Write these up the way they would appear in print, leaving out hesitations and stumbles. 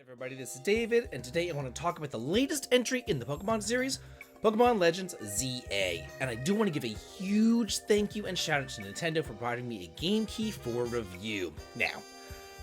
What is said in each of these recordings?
Everybody, this is David, and today I want to talk about the latest entry in the Pokemon series, Pokemon Legends ZA. And I do want to give a huge thank you and shout out to Nintendo for providing me a game key for review. Now,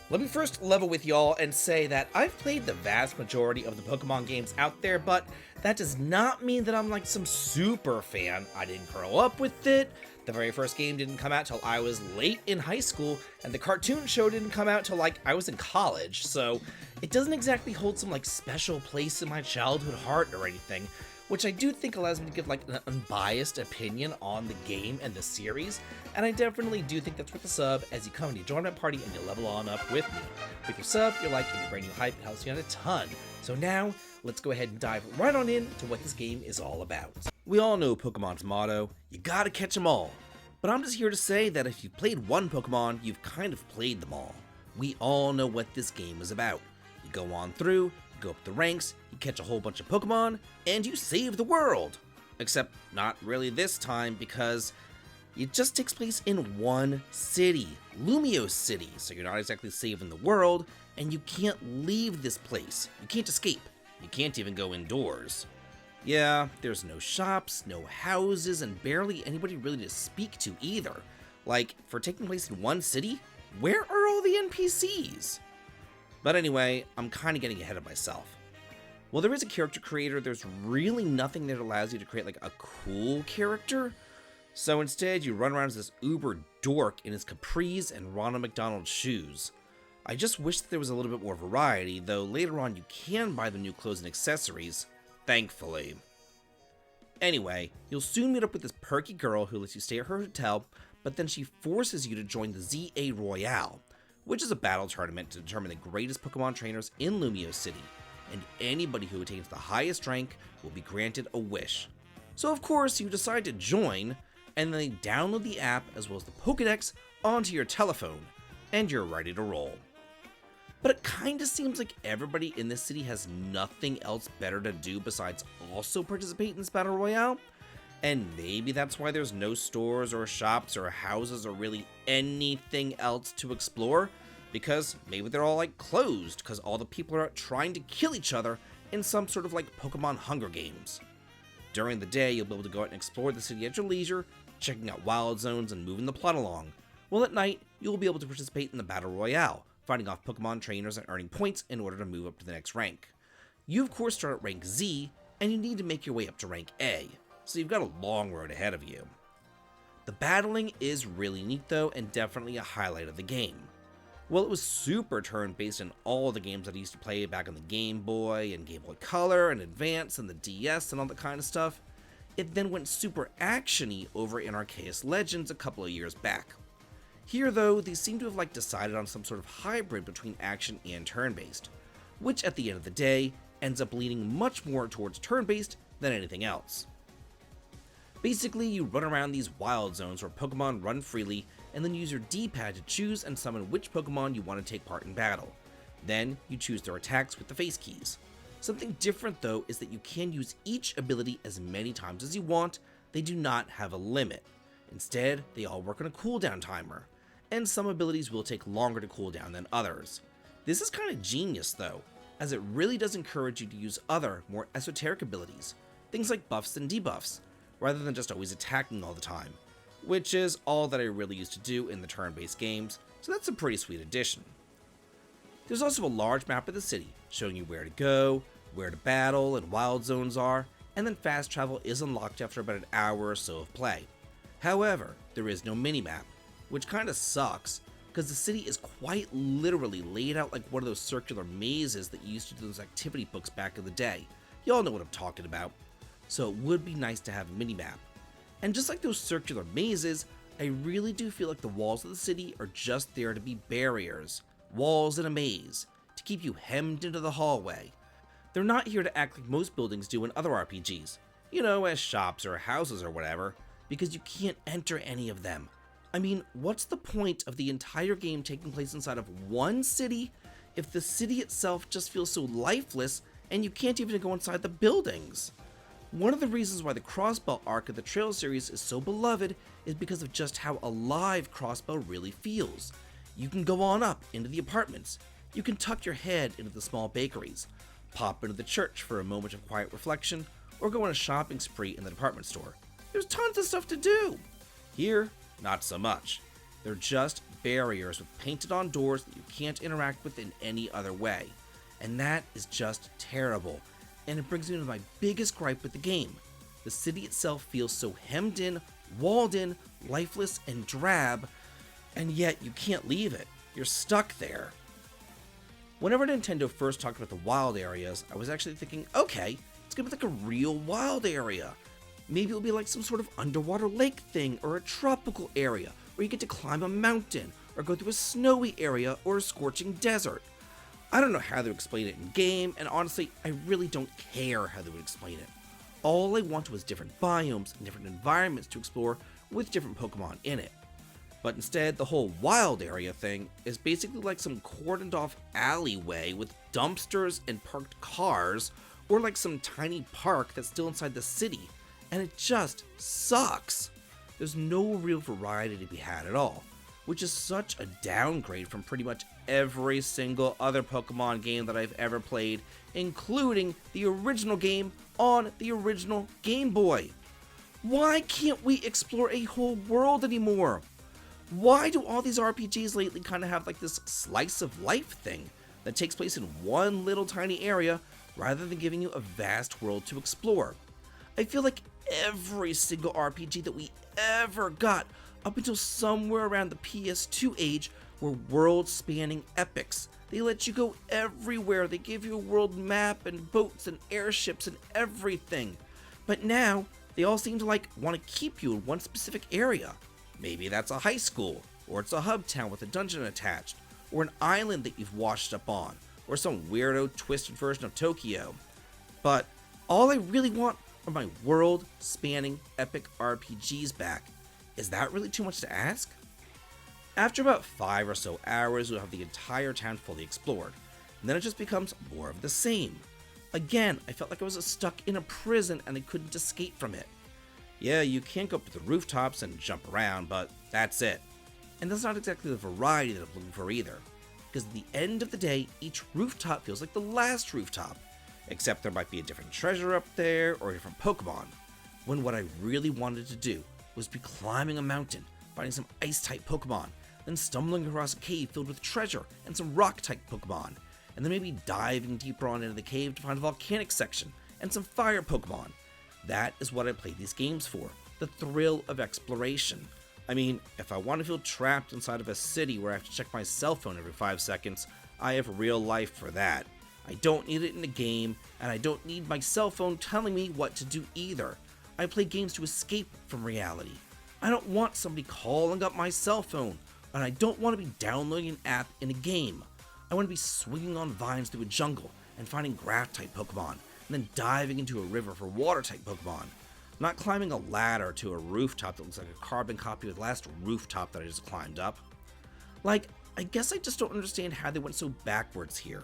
let me first level with y'all and say that I've played the vast majority of the Pokemon games out there, but that does not mean that I'm like some super fan. I didn't grow up with it. The very first game didn't come out till I was late in high school, and the cartoon show didn't come out till like I was in college, so it doesn't exactly hold some like special place in my childhood heart or anything, which I do think allows me to give like an unbiased opinion on the game and the series, and I definitely do think that's worth the sub as you come and you join my party and you level on up with me. With your sub, your like, and your brand new hype, it helps me out a ton. So now, let's go ahead and dive right on in to what this game is all about. We all know Pokemon's motto, you gotta catch 'em all. But I'm just here to say that if you've played one Pokemon, you've kind of played them all. We all know what this game is about. You go on through, you go up the ranks, you catch a whole bunch of Pokemon, and you save the world! Except not really this time, because it just takes place in one city, Lumiose City, so you're not exactly saving the world, and you can't leave this place. You can't escape. You can't even go indoors. Yeah, there's no shops, no houses, and barely anybody really to speak to either. Like, for taking place in one city, where are all the NPCs? But anyway, I'm kind of getting ahead of myself. While there is a character creator, there's really nothing that allows you to create like a cool character. So instead, you run around as this uber dork in his capris and Ronald McDonald shoes. I just wish that there was a little bit more variety, though later on you can buy the new clothes and accessories. Thankfully. Anyway, you'll soon meet up with this perky girl who lets you stay at her hotel, but then she forces you to join the ZA Royale, which is a battle tournament to determine the greatest Pokemon trainers in Lumiose City, and anybody who attains the highest rank will be granted a wish. So of course you decide to join, and then they download the app as well as the Pokedex onto your telephone, and you're ready to roll. But it kinda seems like everybody in this city has nothing else better to do besides also participate in this battle royale, and maybe that's why there's no stores or shops or houses or really anything else to explore, because maybe they're all like closed because all the people are out trying to kill each other in some sort of like Pokemon Hunger Games. During the day, you'll be able to go out and explore the city at your leisure, checking out wild zones and moving the plot along, while at night, you'll be able to participate in the battle royale, fighting off Pokemon trainers and earning points in order to move up to the next rank. You of course start at rank Z, and you need to make your way up to rank A, so you've got a long road ahead of you. The battling is really neat though, and definitely a highlight of the game. While it was super turn-based in all of the games that I used to play back on the Game Boy and Game Boy Color and Advance and the DS and all that kind of stuff, it then went super action-y over in Arceus Legends a couple of years back. Here though, they seem to have like decided on some sort of hybrid between action and turn-based, which at the end of the day ends up leaning much more towards turn-based than anything else. Basically, you run around these wild zones where Pokemon run freely, and then use your D-pad to choose and summon which Pokemon you want to take part in battle. Then, you choose their attacks with the face keys. Something different though is that you can use each ability as many times as you want. They do not have a limit. Instead, they all work on a cooldown timer, and some abilities will take longer to cool down than others. This is kind of genius though, as it really does encourage you to use other, more esoteric abilities, things like buffs and debuffs, rather than just always attacking all the time, which is all that I really used to do in the turn-based games, so that's a pretty sweet addition. There's also a large map of the city, showing you where to go, where to battle, and wild zones are, and then fast travel is unlocked after about an hour or so of play. However, there is no minimap, which kinda sucks, because the city is quite literally laid out like one of those circular mazes that you used to do those activity books back in the day. Y'all know what I'm talking about. So it would be nice to have a minimap. And just like those circular mazes, I really do feel like the walls of the city are just there to be barriers, walls in a maze, to keep you hemmed into the hallway. They're not here to act like most buildings do in other RPGs, you know, as shops or houses or whatever, because you can't enter any of them. I mean, what's the point of the entire game taking place inside of one city if the city itself just feels so lifeless and you can't even go inside the buildings? One of the reasons why the Crossbell arc of the Trail series is so beloved is because of just how alive Crossbell really feels. You can go on up into the apartments, You can tuck your head into the small bakeries, pop into the church for a moment of quiet reflection, or go on a shopping spree in the department store. There's tons of stuff to do. Here, not so much. They're just barriers with painted on doors that you can't interact with in any other way. And that is just terrible. And it brings me to my biggest gripe with the game. The city itself feels so hemmed in, walled in, lifeless, and drab, and yet you can't leave it. You're stuck there. Whenever Nintendo first talked about the wild areas, I was actually thinking, okay, it's gonna be like a real wild area. Maybe it'll be like some sort of underwater lake thing, or a tropical area, where you get to climb a mountain, or go through a snowy area, or a scorching desert. I don't know how they would explain it in game, and honestly, I really don't care how they would explain it. All I wanted was different biomes and different environments to explore with different Pokemon in it. But instead, the whole wild area thing is basically like some cordoned off alleyway with dumpsters and parked cars, or like some tiny park that's still inside the city, and it just sucks. There's no real variety to be had at all, which is such a downgrade from pretty much every single other Pokemon game that I've ever played, including the original game on the original Game Boy. Why can't we explore a whole world anymore? Why do all these RPGs lately kind of have like this slice of life thing that takes place in one little tiny area rather than giving you a vast world to explore? I feel like every single RPG that we ever got up until somewhere around the PS2 age were world-spanning epics. They let you go everywhere. They give you a world map and boats and airships and everything. But now, they all seem to want to keep you in one specific area. Maybe that's a high school, or it's a hub town with a dungeon attached, or an island that you've washed up on, or some weirdo twisted version of Tokyo. But all I really want are my world-spanning epic RPGs back. Is that really too much to ask? After about 5 or so hours, you'll have the entire town fully explored, and then it just becomes more of the same. Again, I felt like I was stuck in a prison and I couldn't escape from it. Yeah, you can go up to the rooftops and jump around, but that's it. And that's not exactly the variety that I'm looking for either, because at the end of the day, each rooftop feels like the last rooftop, except there might be a different treasure up there or a different Pokemon, when what I really wanted to do was be climbing a mountain, finding some ice-type Pokemon, then stumbling across a cave filled with treasure and some rock-type Pokemon, and then maybe diving deeper on into the cave to find a volcanic section and some fire Pokemon. That is what I play these games for, the thrill of exploration. I mean, if I want to feel trapped inside of a city where I have to check my cell phone every 5 seconds, I have real life for that. I don't need it in a game, and I don't need my cell phone telling me what to do either. I play games to escape from reality. I don't want somebody calling up my cell phone, and I don't want to be downloading an app in a game. I want to be swinging on vines through a jungle and finding grass-type Pokemon, and then diving into a river for water-type Pokemon. Not climbing a ladder to a rooftop that looks like a carbon copy of the last rooftop that I just climbed up. I guess I just don't understand how they went so backwards here.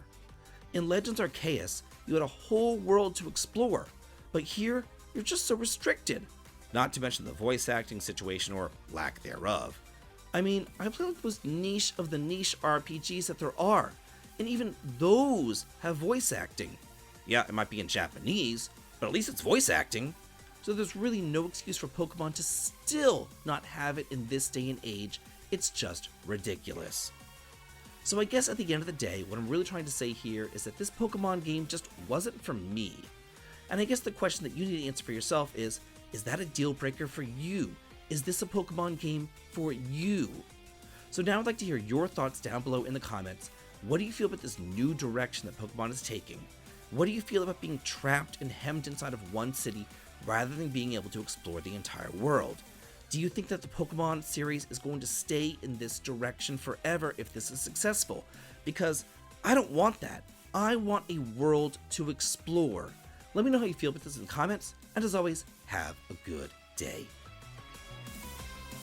In Legends Arceus, you had a whole world to explore, but here, you're just so restricted. Not to mention the voice acting situation, or lack thereof. I mean, I play like the most niche of the niche RPGs that there are, and even those have voice acting. Yeah, it might be in Japanese, but at least it's voice acting. So there's really no excuse for Pokemon to still not have it in this day and age. It's just ridiculous. So I guess at the end of the day, what I'm really trying to say here is that this Pokemon game just wasn't for me. And I guess the question that you need to answer for yourself is that a deal breaker for you? Is this a Pokemon game for you? So now I'd like to hear your thoughts down below in the comments. What do you feel about this new direction that Pokemon is taking? What do you feel about being trapped and hemmed inside of one city rather than being able to explore the entire world? Do you think that the Pokemon series is going to stay in this direction forever if this is successful? Because I don't want that. I want a world to explore. Let me know how you feel about this in the comments, and as always, have a good day.